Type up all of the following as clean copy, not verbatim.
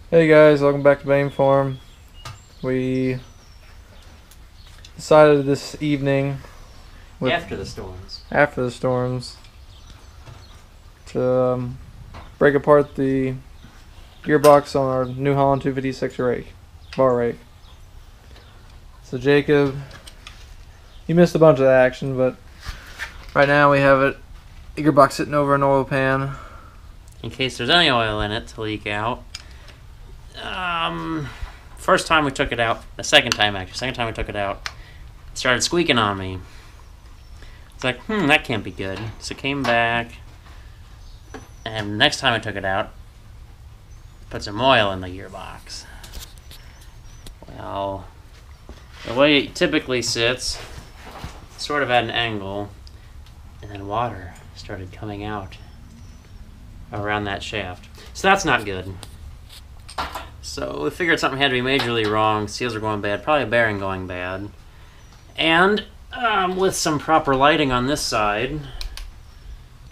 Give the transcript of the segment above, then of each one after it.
Hey guys, welcome back to Bane Farm. We decided this evening, After the storms. after the storms, to break apart the gearbox on our New Holland 256 rake, bar rake. So Jacob, you missed a bunch of the action, but right now we have it, the gearbox sitting over an oil pan. In case there's any oil in it to leak out. First time we took it out, the second time we took it out, it started squeaking on me. It's like, that can't be good. So it came back, and next time I took it out, put some oil in the gearbox. Well, the way it typically sits, sort of at an angle, and then water started coming out around that shaft. So that's not good. So we figured something had to be majorly wrong. Seals are going bad, probably a bearing going bad. And with some proper lighting on this side,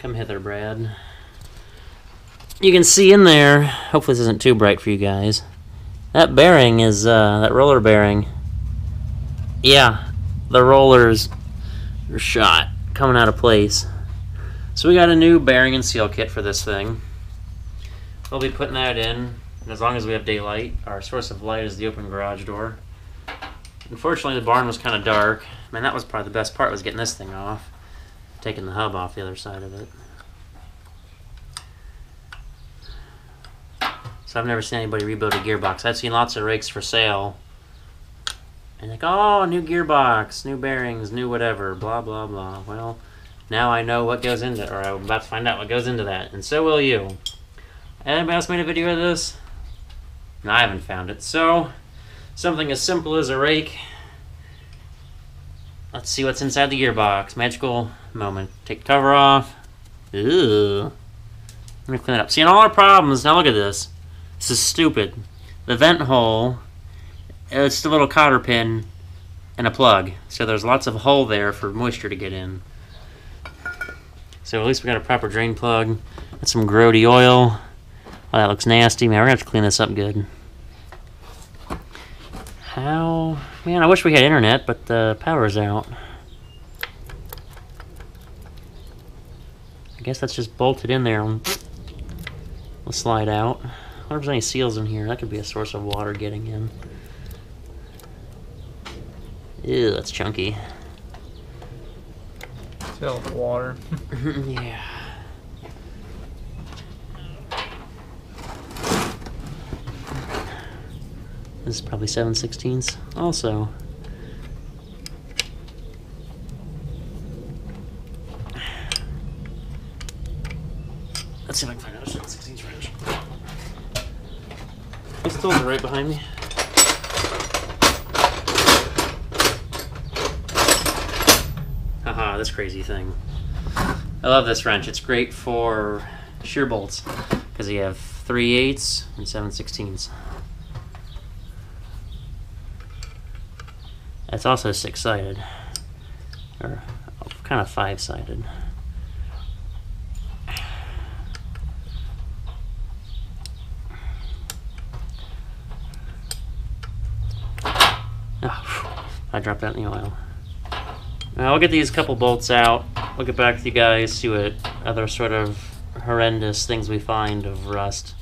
come hither, Brad. You can see in there, hopefully this isn't too bright for you guys, that bearing is, that roller bearing, yeah, the rollers are shot, coming out of place. So we got a new bearing and seal kit for this thing. We'll be putting that in, and as long as we have daylight. Our source of light is the open garage door. Unfortunately, the barn was kind of dark. Man, that was probably the best part, was getting this thing off. Taking the hub off the other side of it. So I've never seen anybody rebuild a gearbox. I've seen lots of rakes for sale. And like, oh, new gearbox, new bearings, new whatever, blah, blah, blah. Well, now I know what goes into it, or I'm about to find out what goes into that, and so will you. Anybody else made a video of this? No, I haven't found it. So, something as simple as a rake. Let's see what's inside the gearbox. Magical moment. Take the cover off. Ooh. Let me clean it up. Seeing all our problems. Now look at this. This is stupid. The vent hole, it's the little cotter pin and a plug. So there's lots of hole there for moisture to get in. So at least we got a proper drain plug. Got some grody oil. Oh, that looks nasty. Man, we're going to have to clean this up good. How? Man, I wish we had internet, but the power's out. I guess that's just bolted in there. We'll slide out. I wonder if there's any seals in here. That could be a source of water getting in. Ew, that's chunky. Fill with water. Yeah. This is probably 7/16 also. Let's see if I can find another 7/16 wrench. These tools are right behind me. Haha, this crazy thing. I love this wrench. It's great for shear bolts because you have 3/8 and 7/16. It's also 6-sided, or kind of 5-sided. Oh, I dropped that in the oil. Now I'll get these couple bolts out. We'll get back to you guys, see what other sort of horrendous things we find of rust.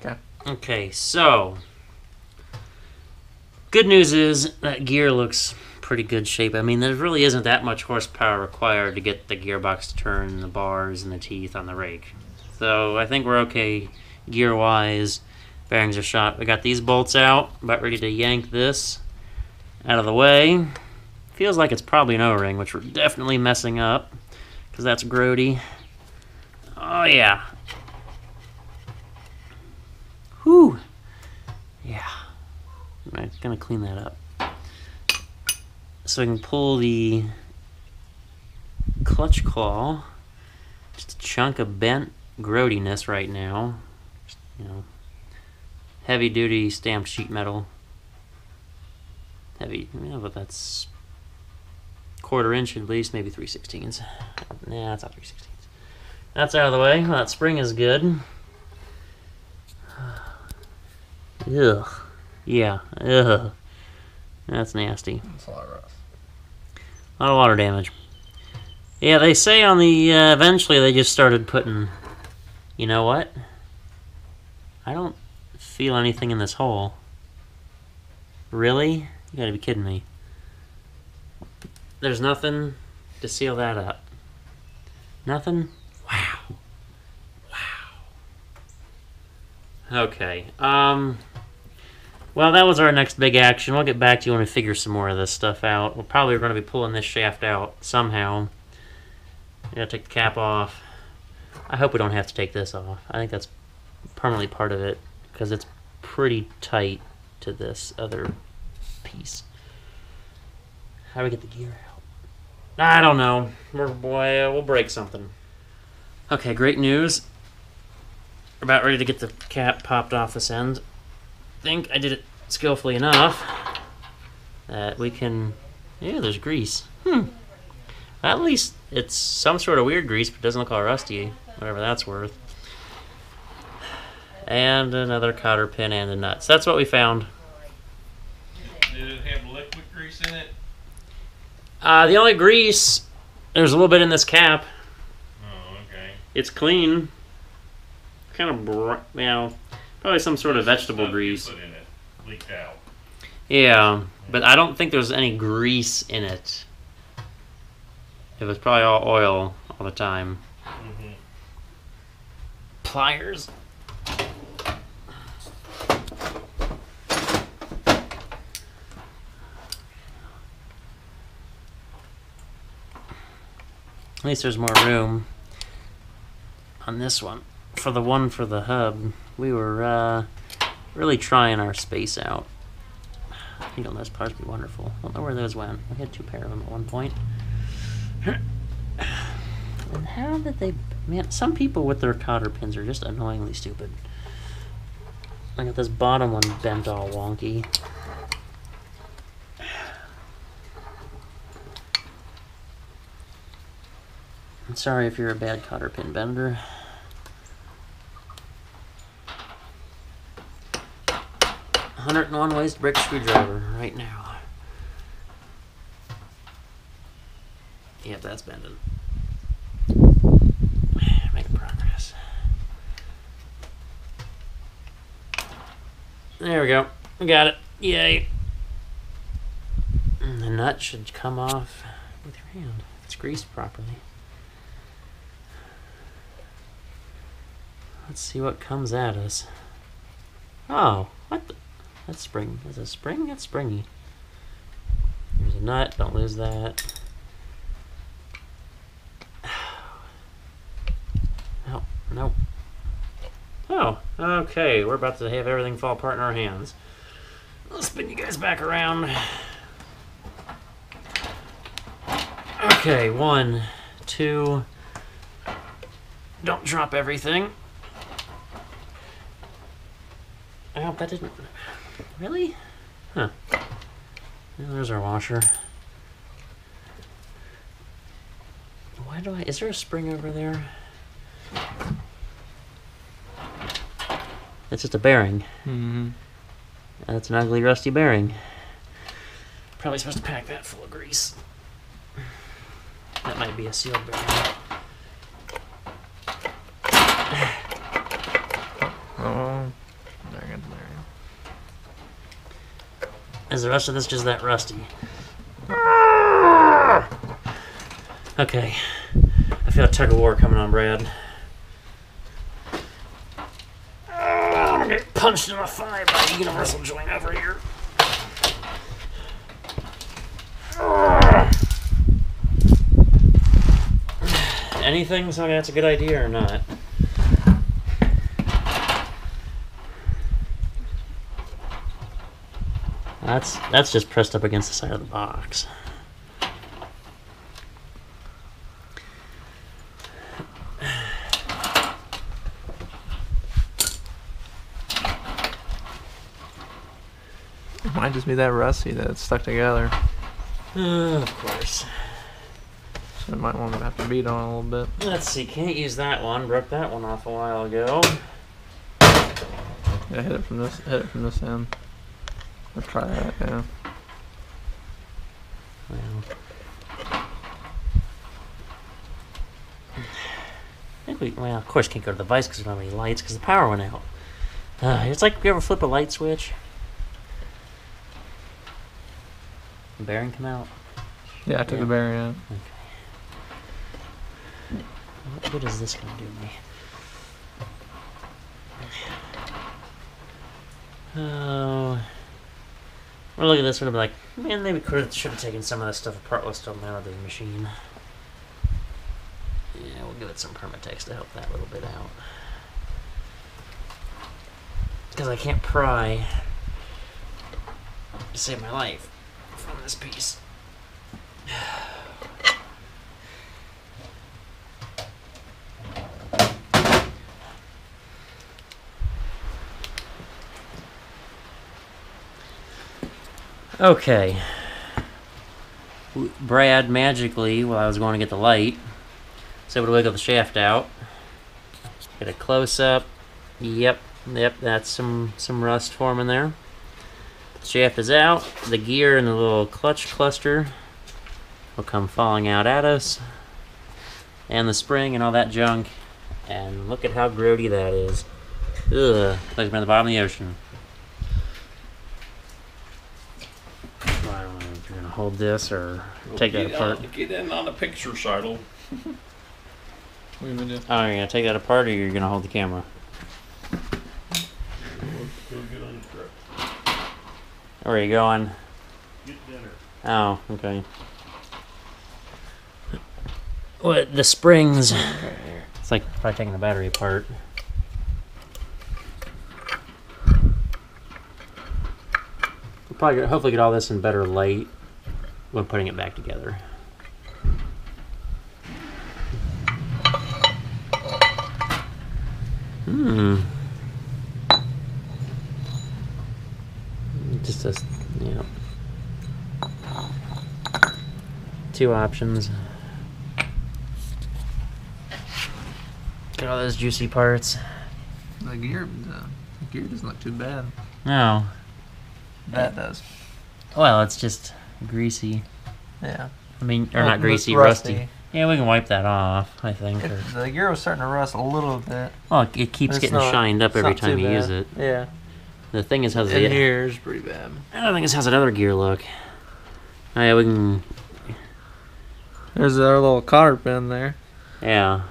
Okay. Okay, so good news is that gear looks pretty good shape. I mean, there really isn't that much horsepower required to get the gearbox to turn the bars and the teeth on the rake. So I think we're okay gear-wise. Bearings are shot. We got these bolts out. About ready to yank this out of the way. Feels like it's probably an O-ring, which we're definitely messing up because that's grody. Oh, yeah. Whew. Yeah. I'm gonna clean that up. So I can pull the clutch claw. Just a chunk of bent grodiness right now. Just, heavy duty stamped sheet metal. Heavy, but that's 1/4 inch at least, maybe 3/16. Nah, that's not 3/16. That's out of the way. Well, that spring is good. Ugh. Yeah. Ugh. That's nasty. That's a lot of rust. A lot of water damage. Yeah, they say on the eventually they just started putting. You know what? I don't feel anything in this hole. Really? You gotta be kidding me. There's nothing to seal that up. Nothing? Wow. Wow. Okay. Well, that was our next big action. We'll get back to you when we figure some more of this stuff out. We're probably going to be pulling this shaft out somehow. Gotta take the cap off. I hope we don't have to take this off. I think that's permanently part of it because it's pretty tight to this other piece. How do we get the gear out? I don't know. We'll break something. Okay, great news. We're about ready to get the cap popped off this end. I think I did it skillfully enough that we can... Yeah, there's grease. At least it's some sort of weird grease, but it doesn't look all rusty, whatever that's worth. And another cotter pin and a nut. So that's what we found. Did it have liquid grease in it? The only grease, there's a little bit in this cap. Oh, okay. It's clean. Kind of, probably some sort of vegetable Stuff you grease. put in it leaked out. Yeah, but I don't think there's any grease in it. It was probably all oil all the time. Mm-hmm. Pliers. At least there's more room on this one. For the one for the hub, we were really trying our space out. I think those parts would be wonderful. I don't know where those went. We had 2 pair of them at one point. And how did they... Man, some people with their cotter pins are just annoyingly stupid. I got this bottom one bent all wonky. I'm sorry if you're a bad cotter pin bender. $101 ways to break a screwdriver right now. Yep, that's bending. Making progress. There we go. We got it. Yay. And the nut should come off with your hand if it's greased properly. Let's see what comes at us. Oh, what the? That's spring. Is it a spring? It's springy. There's a nut. Don't lose that. Oh, nope. Oh, okay. We're about to have everything fall apart in our hands. I'll spin you guys back around. Okay, 1, 2. Don't drop everything. Oh, that didn't... Really? Huh. Well, there's our washer. Why do I... Is there a spring over there? It's just a bearing. Mm-hmm. That's an ugly, rusty bearing. Probably supposed to pack that full of grease. That might be a sealed bearing. Oh, there you go. Is the rest of this just that rusty? Okay. I feel a tug of war coming on, Brad. I'm gonna get punched in the thigh by a universal joint over here. Anything? So that's a good idea or not? That's just pressed up against the side of the box. It might just be that rusty that it's stuck together. Of course. So it might want to have to beat on a little bit. Let's see. Can't use that one. Broke that one off a while ago. Yeah, hit it from this end. Or try that, yeah. Well, I think well, of course, can't go to the vise because there's not any lights because the power went out. It's like you ever flip a light switch. The bearing come out. Yeah, I took Yeah. the bearing out. What good is this going to do me? Oh, we'll look at this one and be like, man, maybe should have taken some of this stuff apart while still mounted the machine. Yeah, we'll give it some Permatex to help that little bit out. Because I can't pry to save my life from this piece. Okay. Brad magically, while I was going to get the light, was able to wiggle the shaft out. Get a close up. Yep, that's some rust forming there. The shaft is out. The gear and the little clutch cluster will come falling out at us. And the spring and all that junk. And look at how grody that is. Ugh, like we're at the bottom of the ocean. I don't know if you're gonna hold this or take that apart. Get in on the picture, Seidel. What are you gonna do? Oh, you're gonna take that apart or you're gonna hold the camera? Go get on the truck. Where are you going? Get dinner. Oh, okay. What, the springs? It's like probably taking the battery apart. We'll probably hopefully get all this in better light when putting it back together. Just a, you know, two options. Get all those juicy parts. The gear doesn't look too bad. No. That does. Well, it's just greasy. Yeah. I mean, or Well, not greasy, it's rusty. Yeah, we can wipe that off, I think. Or, The gear was starting to rust a little bit. well, it keeps It's getting not- shined up it's every not time too you use bad. it. Yeah. The thing is, how's In the here is pretty bad. I don't think this has another gear look. Oh yeah, we can. There's our little cotter pin there. Yeah.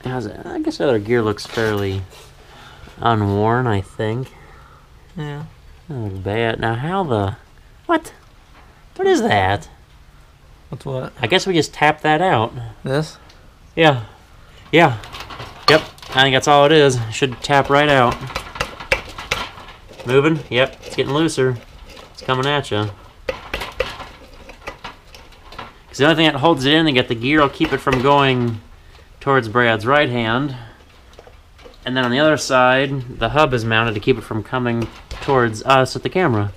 How's it? I guess the other gear looks fairly unworn. I think. Yeah. Doesn't look bad. Now, how the? What? What is that? What's what? I guess we just tap that out. This? Yeah. Yeah. Yep. I think that's all it is. Should tap right out. Moving? Yep. It's getting looser. It's coming at you. Because the only thing that holds it in to get the gear will keep it from going towards Brad's right hand. And then on the other side, the hub is mounted to keep it from coming towards us at the camera.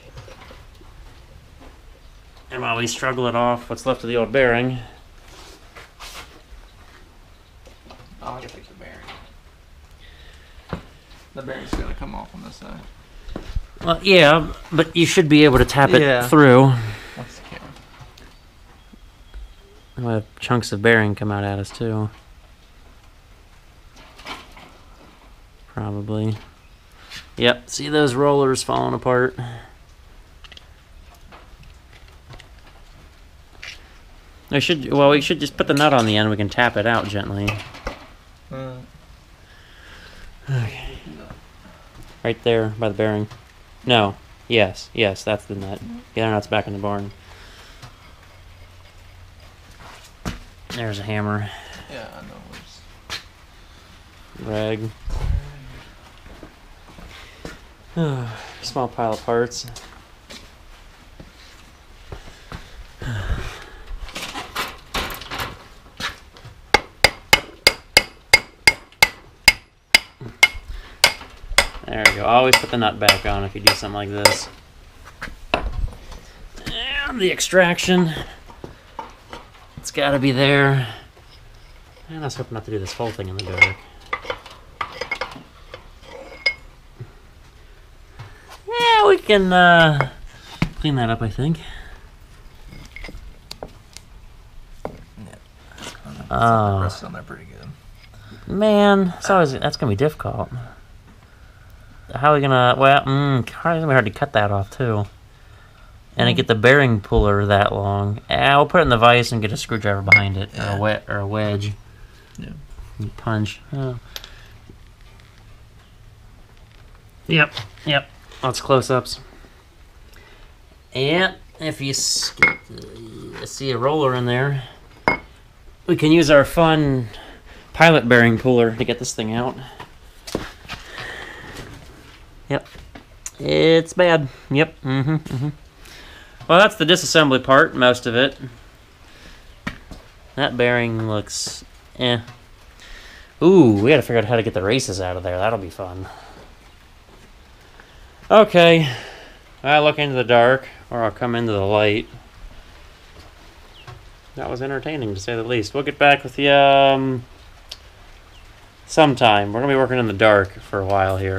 And while we struggle it off what's left of the old bearing, Oh, I can fix the bearing. The bearing's gonna come off on this side. well, yeah, but you should be able to tap it Yeah. through. That's the camera. We'll have chunks of bearing come out at us too. Probably. Yep, see those rollers falling apart? We should just put the nut on the end. We can tap it out gently. Okay. Right there by the bearing. No. Yes, that's the nut. The other nut's back in the barn. There's a hammer. Yeah, I know. Rag. Small pile of parts. There we go. Always put the nut back on if you do something like this. And the extraction. It's got to be there. And I was hoping not to do this whole thing in the dark. can clean that up, I think. Oh. Rest on there pretty good. Man, that's gonna be difficult. How are we gonna? Well, it's gonna be hard to cut that off too. And I get the bearing puller that long. I'll put it in the vise and get a screwdriver behind it, or a wedge. Yeah. Punch. Oh. Yep. Lots of close-ups. And if you see a roller in there, we can use our fun pilot bearing puller to get this thing out. Yep. It's bad. Yep. Well, that's the disassembly part, most of it. That bearing looks Ooh, we gotta figure out how to get the races out of there. That'll be fun. Okay. I'll look into the dark, or I'll come into the light. That was entertaining, to say the least. We'll get back with you sometime. We're going to be working in the dark for a while here.